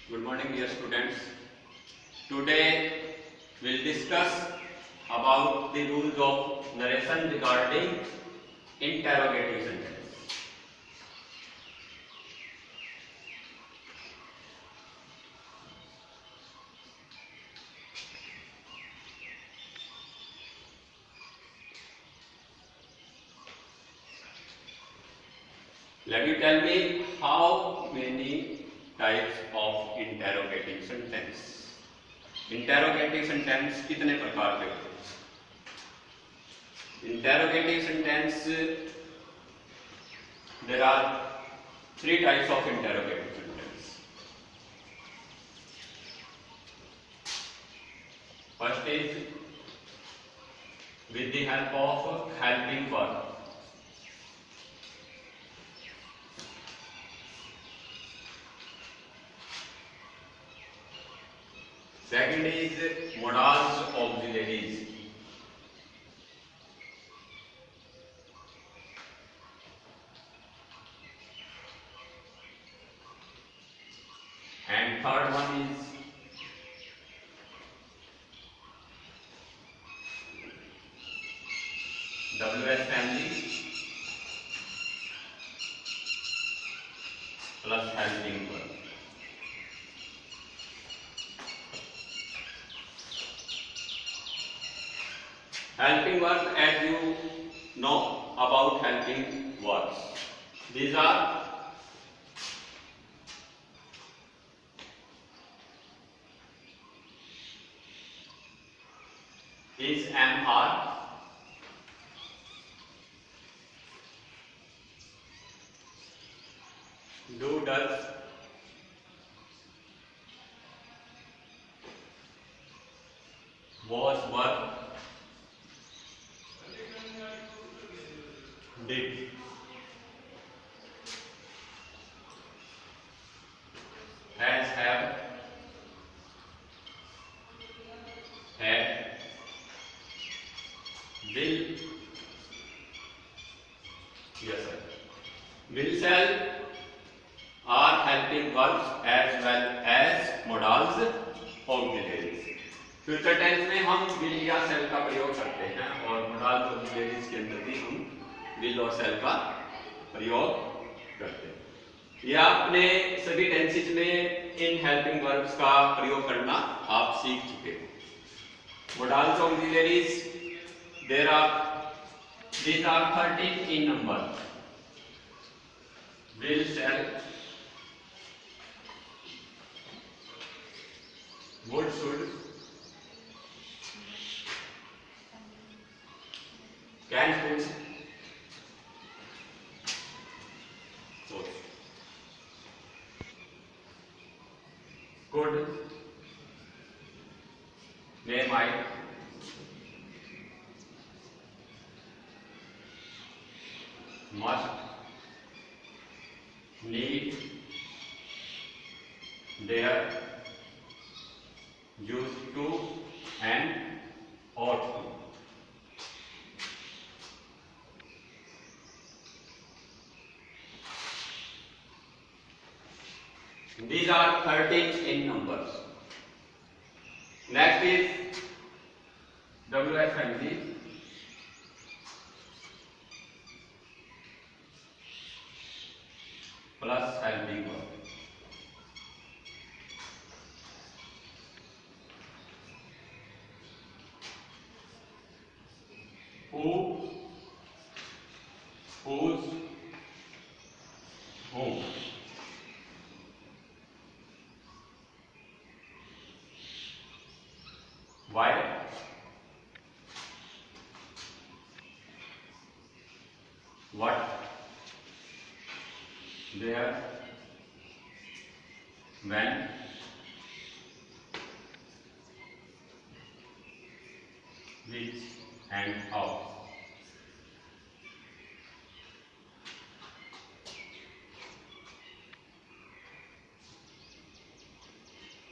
Good morning, dear students. Today we'll discuss about the rules of narration regarding interrogative sentence. Let you tell me how many types of interrogative sentence. Interrogative sentence कितने प्रकार के होते हैं? Interrogative sentence, there are three types of interrogative sentence. First is with the help of helping verb. Second is modals auxiliaries. And third one is WS family plus helping verb. Helping verbs, as you know about helping verbs, these are is, am, are, do, does, was, were, did, has, have, had, will, yes sir, will, shall are helping verbs as well as modals auxiliaries. Future tense में हम will या shall का प्रयोग करते हैं और modals auxiliaries के अंदर भी हम will और shall का प्रयोग करते हैं। यह आपने सभी टेंसेस में इन हेल्पिंग वर्ब्स का प्रयोग करना आप सीख चुके हैं। modals auxiliaries, these are 13 in number. Will, shall, would, should, can, could, would, could, may, might, must, need, dare, used to, and ought to. These are 13 in numbers. Next is WS family. Plus helping verb. Who, whose, whom. Why, what, where, when, which, and how.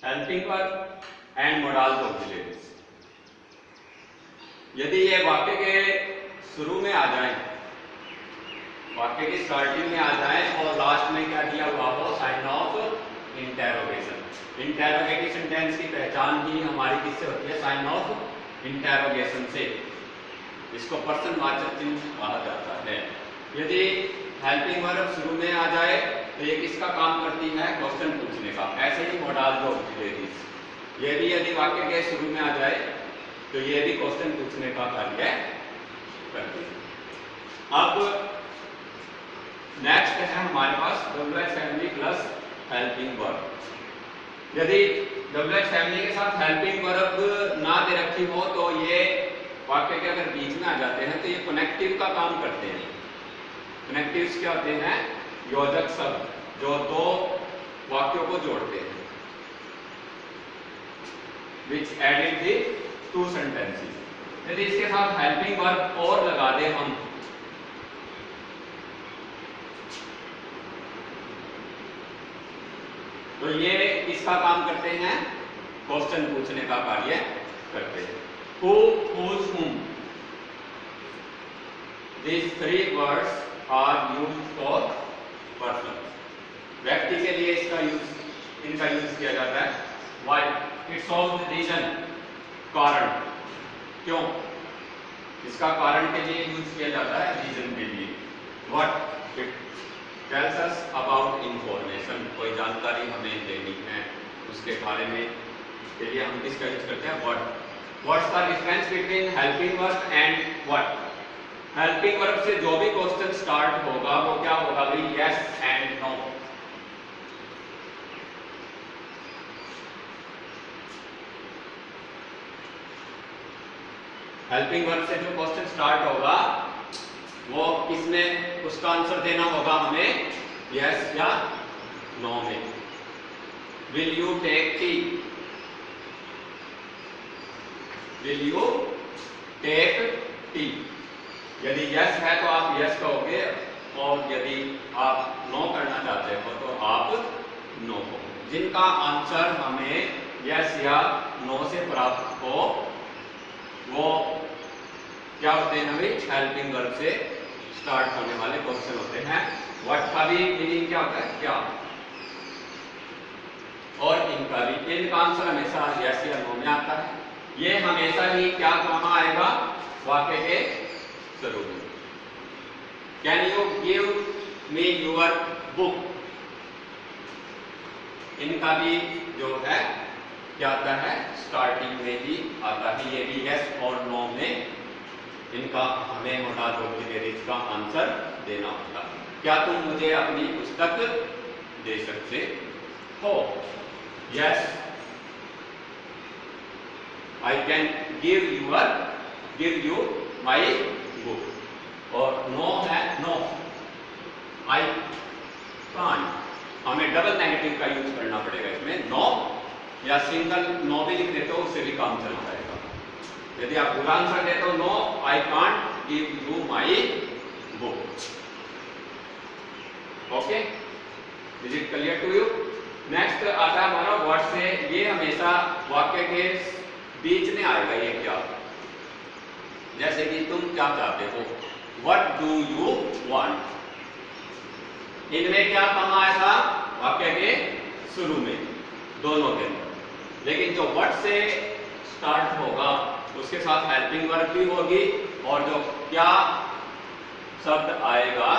Helping verb and modals auxiliaries. यदि ये वाक्य के शुरू में आ जाए, वाक्य की starting में आ जाए और लास्ट में क्या दिया हुआ हो, sign of interrogation, interrogative sentence की पहचान ही हमारी किससे होती है? साइन ऑफ इंटेरोगेशन से। इसको प्रश्नवाचक चिन्ह कहा जाता है। यदि हेल्पिंग वर्ब शुरू में आ जाए तो ये किसका काम करती है? क्वेश्चन पूछने का। ऐसे ही मोडाल ऑक्सिलरीज, ये भी यदि वाक्य के शुरू में आ जाए तो ये भी क्वेश्चन पूछने का कार्य करती है। अब नेक्स्ट है हमारे पास WH family plus helping verb. यदि WH फैमिली के साथ हेल्पिंग वर्ब ना दे रखी हो तो ये वाक्य के अगर बीच में आ जाते हैं तो ये कनेक्टिव का काम करते हैं। कनेक्टिव्स क्या होते हैं? योजक शब्द जो दो वाक्यों को जोड़ते हैं। Which added the two sentences. यदि इसके साथ हेल्पिंग वर्ब और लगा दे हम तो ये इसका काम करते हैं, क्वेश्चन पूछने का कार्य करते हैं। Who, whose, whom. These three words are used for person. व्यक्ति के लिए इसका इनका यूज किया जाता है। Why? It shows the reason, कारण। क्यों? इसका कारण के लिए यूज किया जाता है, रीजन के लिए। What? It tells us about information. कोई जानकारी हमें देनी है उसके बारे में, के लिए हम किसका यूज करते हैं? What? What's the difference between helping verb and what? Helping verb से जो भी क्वेश्चन स्टार्ट होगा वो क्या होगा भाई? Yes and no. Helping verb से जो क्वेश्चन स्टार्ट होगा वो किसमें उसका आंसर देना होगा हमें? यस या नो में। Will you take tea? Will you take tea? यदि यस है तो आप यस कहोगे और यदि आप नो करना चाहते हो तो आप नो कहोगे। जिनका आंसर हमें यस या नो से प्राप्त हो वो क्या होते हैं भाई? हेल्पिंग वर्ब से स्टार्ट होने वाले क्वेश्चन होते हैं। व्हाट का भी मीनिंग क्या होता है? क्या। और इनका भी, इनका आंसर हमेशा यस या नो में आता है। ये हमेशा ही क्या कहाँ आएगा? वाक्य के शुरू में। Can you give me your book? इनका भी जो है क्या आता है? स्टार्टिंग में ही आता है। ये भी यस और नो में इनका हमें मोडाल ऑक्सिलरीज का आंसर देना होगा। क्या तुम मुझे अपनी पुस्तक दे सकते हो? Yes I can give you my book. और नो है नो आई कांट। हमें डबल नेगेटिव का यूज करना पड़ेगा इसमें। नो या सिंगल नो भी लिख देते हो उससे भी काम चल जाएगा। यदि आप पूरा आंसर देते हो no I can't give you my book. Okay, is it clear to you? Next आता है हमारा वर्ड से। ये हमेशा वाक्य के बीच में आएगा। ये क्या? जैसे कि तुम क्या चाहते हो? What do you want? इनमें क्या कहाँ आएगा? वाक्य के शुरू में, दोनों के अंदर। लेकिन जो what से स्टार्ट होगा उसके साथ हेल्पिंग वर्ब भी होगी और जो क्या शब्द आएगा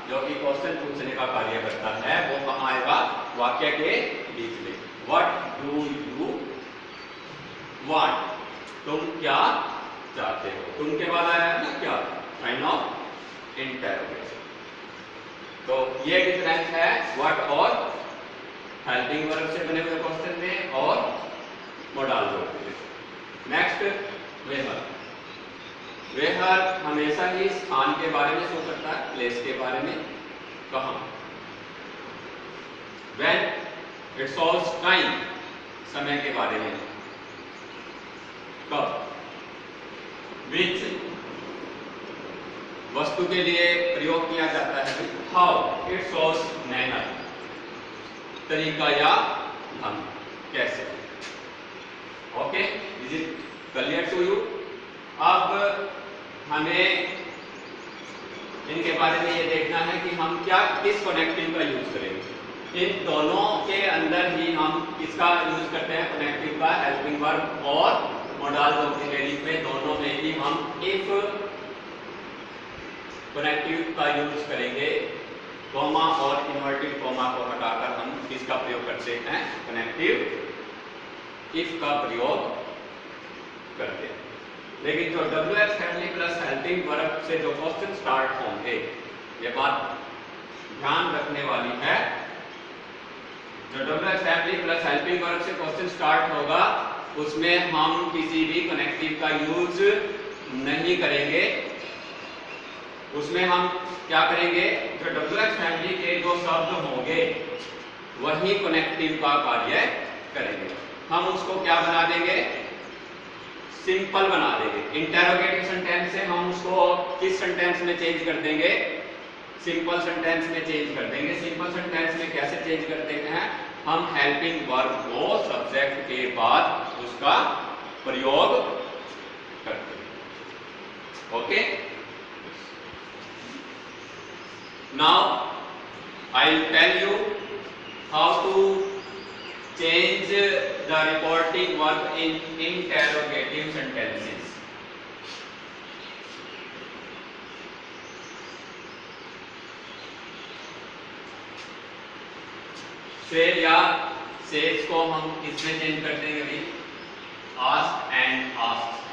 जो कि क्वेश्चन पूछने का कार्य करता है वो कहाँ आएगा? वाक्य के बीच में। What do you want? तुम क्या चाहते हो? तुम के बाद आया है ना क्या? Sign of interrogation. तो ये डिफरेंस है व्हाट और हेल्पिंग वर्ब से बने हुए क्वेश्चन में और मोडाल ऑक्सिलरीज। नेक्स्ट वेहर। वेहर हमेशा ही स्थान के बारे में शो करता है, प्लेस के बारे में। कहाँ? व्हेन इट शोज टाइम, समय के बारे में। कब? विच वस्तु के लिए प्रयोग किया जाता है। हाउ इट शोज मैनर, तरीका या ढंग, कैसे। Okay, is it clear to you? अब हमें इनके बारे में ये देखना है कि हम क्या किस कनेक्टिव का यूज करेंगे। इन दोनों के अंदर ही हम किस किसका यूज करते हैं, कनेक्टिव का, हेल्पिंग वर्ब और मोडाल्स ऑक्सिलरीज में दोनों में ही हम इफ कनेक्टिव का यूज करेंगे। कॉमा और इन्वर्टेड कॉमा को हटाकर हम किसका प्रयोग करते हैं, कनेक्टिव इफ का प्रयोग करते हैं। लेकिन जो WH family plus helping verb से जो क्वेश्चन स्टार्ट होंगे, ये बात ध्यान रखने वाली है, जो WH family plus helping verb से क्वेश्चन स्टार्ट होगा उसमें हम किसी भी कनेक्टिव का यूज नहीं करेंगे। उसमें हम क्या करेंगे, जो WH फैमिली के जो शब्द होंगे वही कनेक्टिव का कार्य करेंगे। हम उसको क्या बना देंगे, सिंपल बना देंगे। इंटेरोगेटिव सेंटेंस से हम उसको किस सेंटेंस में चेंज कर देंगे, सिंपल सेंटेंस में चेंज कर देंगे। सिंपल सेंटेंस में कैसे चेंज करते हैं, हम हेल्पिंग वर्ब को सब्जेक्ट के बाद उसका प्रयोग करते हैं। Okay, now I will tell you how to change the reporting verb in interrogative sentences. से या सेज को हम किसमें चेंज कर देंगे, आस्क एंड आस्क।